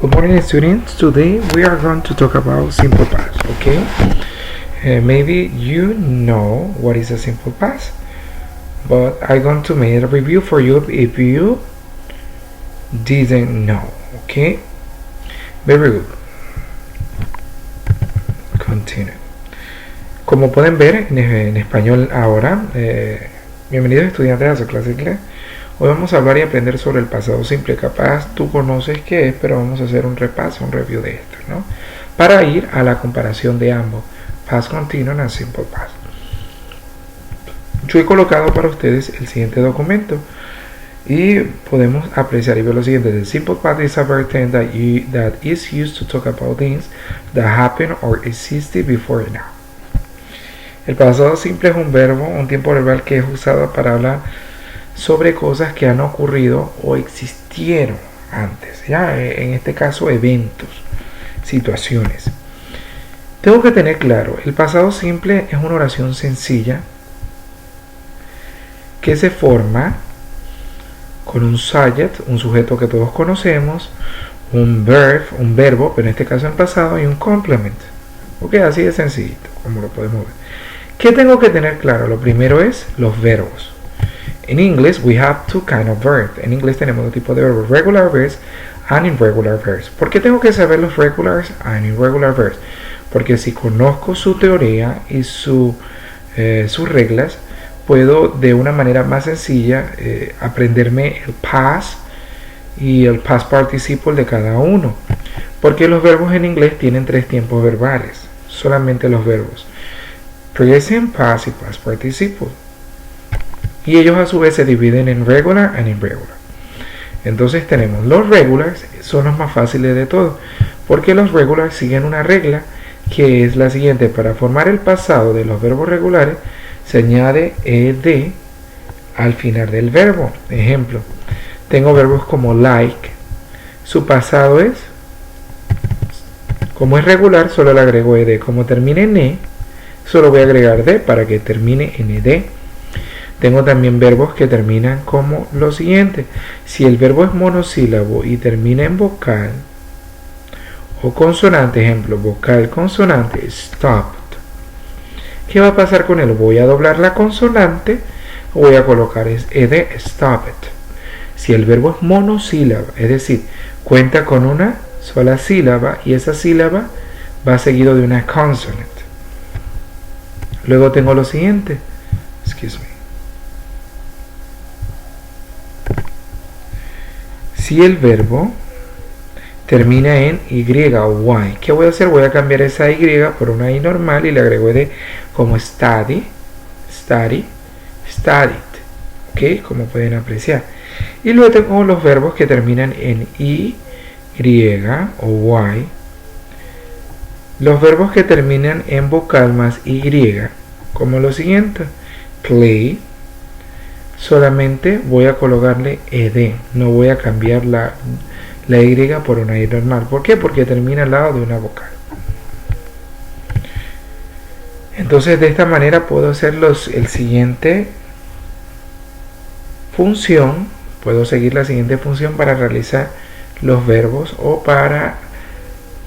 Good morning, students. Today we are going to talk about simple past, okay? Maybe you know what is a simple past, but I'm going to make a review for you if you didn't know, okay? Very good. Continue. Como pueden ver en español ahora, bienvenidos estudiantes a su clase de inglés. Hoy vamos a hablar y aprender sobre el pasado simple. Capaz tú conoces qué es, pero vamos a hacer un repaso, un review de esto, ¿no? Para ir a la comparación de ambos, past continuous and simple past. Yo he colocado para ustedes el siguiente documento y podemos apreciar y ver lo siguiente. The simple past is a verb tense that is used to talk about things that happened or existed before now. El pasado simple es un verbo, un tiempo verbal que es usado para hablar sobre cosas que han ocurrido o existieron antes, ya en este caso eventos, situaciones. Tengo que tener claro, el pasado simple es una oración sencilla que se forma con un subject, un sujeto que todos conocemos, un verbo, pero en este caso en pasado, y un complement. Ok, así de sencillito, como lo podemos ver. ¿Qué tengo que tener claro? Lo primero es los verbos. En inglés, we have two kinds of verbs. En inglés tenemos dos tipos de verbos, regular verbs and irregular verbs. ¿Por qué tengo que saber los regulars and irregular verbs? Porque si conozco su teoría y sus reglas, puedo de una manera más sencilla aprenderme el past y el past participle de cada uno. Porque los verbos en inglés tienen tres tiempos verbales, solamente los verbos present, past y past participle. Y ellos a su vez se dividen en regular and irregular. Entonces tenemos los regulars, son los más fáciles de todos, porque los regulars siguen una regla que es la siguiente: para formar el pasado de los verbos regulares se añade ed al final del verbo. Ejemplo, tengo verbos como like, su pasado es, como es regular, solo le agrego ed. Como termina en e, solo voy a agregar d para que termine en ed. Tengo también verbos que terminan como lo siguiente. Si el verbo es monosílabo y termina en vocal o consonante, ejemplo, vocal, consonante, stopped. ¿Qué va a pasar con él? Voy a doblar la consonante o voy a colocar ed, stopped. Si el verbo es monosílabo, es decir, cuenta con una sola sílaba y esa sílaba va seguido de una consonant. Luego tengo lo siguiente. Excuse me. Si el verbo termina en y o y, ¿qué voy a hacer? Voy a cambiar esa y por una i normal y le agrego de como study, studied, ¿ok? Como pueden apreciar. Y luego tengo los verbos que terminan en y o y. Los verbos que terminan en vocal más y, como lo siguiente: play. Solamente voy a colocarle ed, no voy a cambiar la y por una i normal. ¿Por qué? Porque termina al lado de una vocal. Entonces de esta manera puedo hacer el siguiente función, puedo seguir la siguiente función para realizar los verbos o para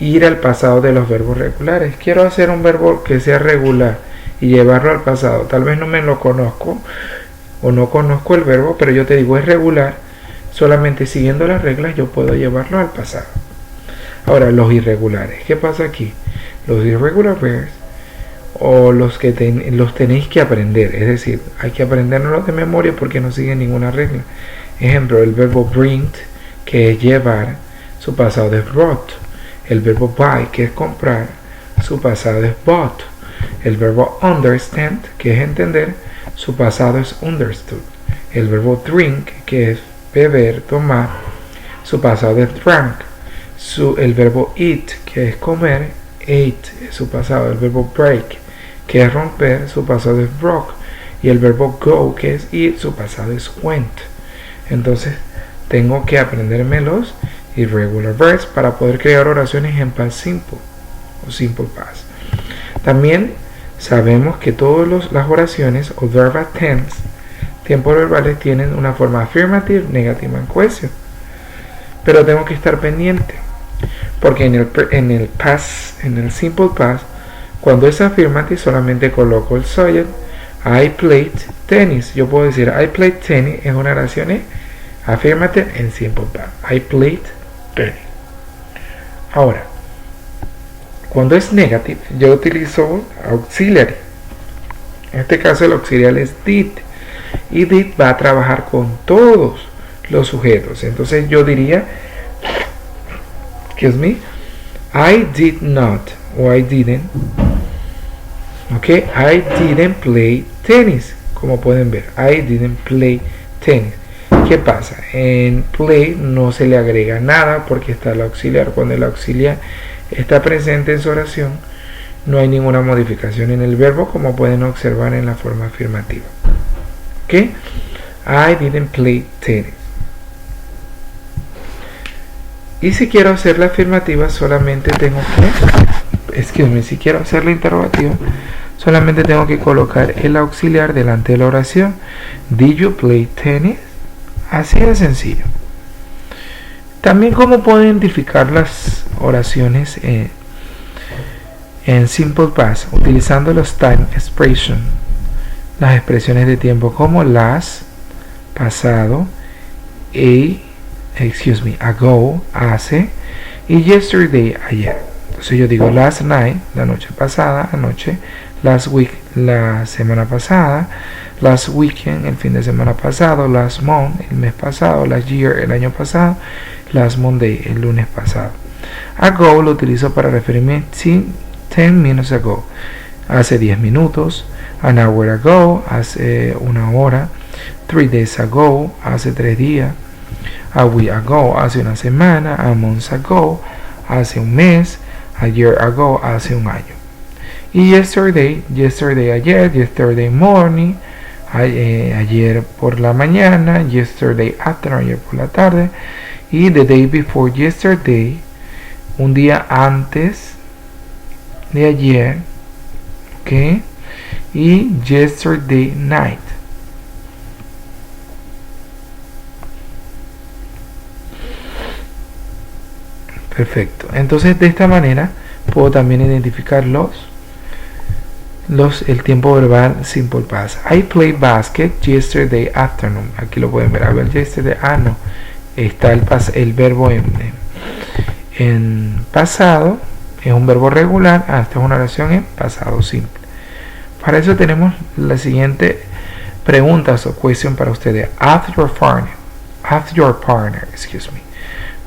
ir al pasado de los verbos regulares. Quiero hacer un verbo que sea regular y llevarlo al pasado. Tal vez no me lo conozco o no conozco el verbo, pero yo te digo es regular. Solamente siguiendo las reglas yo puedo llevarlo al pasado. Ahora, los irregulares. ¿Qué pasa aquí? Los irregular verbs o los que los tenéis que aprender. Es decir, hay que aprenderlos de memoria porque no siguen ninguna regla. Ejemplo, el verbo bring, que es llevar, su pasado es brought. El verbo buy, que es comprar, su pasado es bought. El verbo understand, que es entender, su pasado es understood. El verbo drink, que es beber, tomar, su pasado es drank. El verbo eat, que es comer, ate, su pasado. El verbo break, que es romper, su pasado es broke. Y el verbo go, que es ir, su pasado es went. Entonces tengo que aprenderme los irregular verbs para poder crear oraciones en past simple o simple past. También sabemos que todas las oraciones o verb tense, tiempos verbales, tienen una forma afirmative, negative and question. Pero tengo que estar pendiente. porque en el simple past, cuando es affirmative solamente coloco el subject. I played tennis. Yo puedo decir I played tennis en una oración affirmative en simple past. I played tennis. Ahora, cuando es negative, yo utilizo auxiliary. En este caso el auxiliar es did. Y did va a trabajar con todos los sujetos. Entonces yo diría, excuse me, I did not, o I didn't. Ok, I didn't play tennis. Como pueden ver, I didn't play tennis. ¿Qué pasa? En play no se le agrega nada porque está el auxiliar. Cuando el auxiliar está presente en su oración, no hay ninguna modificación en el verbo, como pueden observar en la forma afirmativa. ¿Ok? I didn't play tennis. Y si quiero hacer la afirmativa, solamente tengo que... si quiero hacer la interrogativa, solamente tengo que colocar el auxiliar delante de la oración. Did you play tennis? Así de sencillo. También, ¿cómo puedo identificar las oraciones en simple past? Utilizando los time expressions, las expresiones de tiempo como last, pasado, ago, hace, y yesterday, ayer. Entonces yo digo last night, la noche pasada, anoche, last week, la semana pasada, last weekend, el fin de semana pasado, last month, el mes pasado, last year, el año pasado, last Monday, el lunes pasado. Ago lo utilizo para referirme 10 minutes ago, hace 10 minutos, an hour ago, hace una hora, 3 days ago, hace 3 días, a week ago, hace una semana, a month ago, hace un mes, a year ago, hace un año. Y yesterday ayer, yesterday morning, ayer por la mañana, yesterday afternoon, ayer por la tarde, y the day before yesterday, un día antes de ayer, ¿ok? Y yesterday night. Perfecto. Entonces, de esta manera puedo también identificar el tiempo verbal simple past. I played basket yesterday afternoon. Aquí lo pueden ver. A ver, yesterday. No. Está el verbo en pasado. Es un verbo regular. Esta es una oración en pasado simple. Para eso tenemos la siguiente pregunta o question para ustedes. Ask your partner. Excuse me.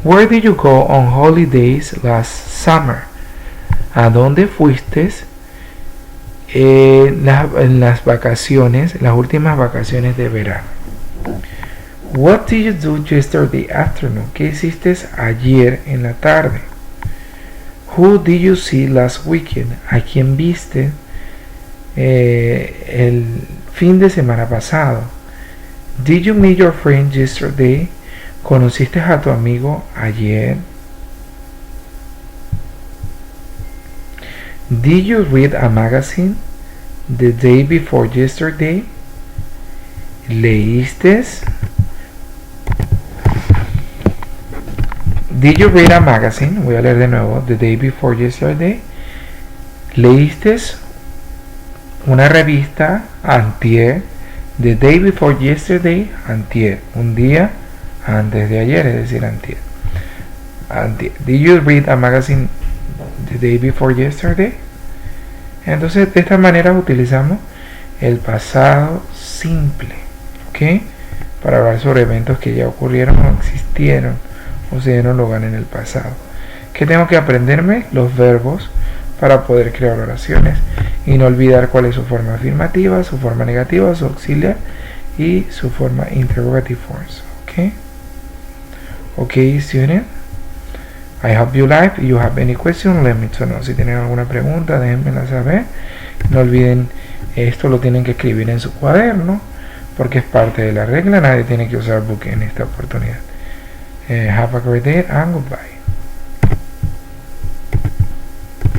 Where did you go on holidays last summer? ¿A dónde fuiste en las vacaciones, las últimas vacaciones de verano? What did you do yesterday afternoon? ¿Qué hiciste ayer en la tarde? Who did you see last weekend? ¿A quién viste el fin de semana pasado? Did you meet your friend yesterday? ¿Conociste a tu amigo ayer? Did you read a magazine the day before yesterday? ¿Leíste? Did you read a magazine? Voy a leer de nuevo. The day before yesterday. ¿Leíste una revista antier? The day before yesterday, antier. Un día antes de ayer, es decir, antier. Did you read a magazine the day before yesterday? Entonces, de esta manera utilizamos el pasado simple, ¿ok? Para hablar sobre eventos que ya ocurrieron o existieron o se dieron lugar en el pasado. ¿Qué tengo que aprenderme? Los verbos para poder crear oraciones y no olvidar cuál es su forma afirmativa, su forma negativa, su auxiliar y su forma interrogative forms, ¿ok? Okay, student, I hope you like. If you have any question, let me know. Si tienen alguna pregunta, déjenmela saber. No olviden, esto lo tienen que escribir en su cuaderno, porque es parte de la regla. Nadie tiene que usar book en esta oportunidad. Have a great day and goodbye.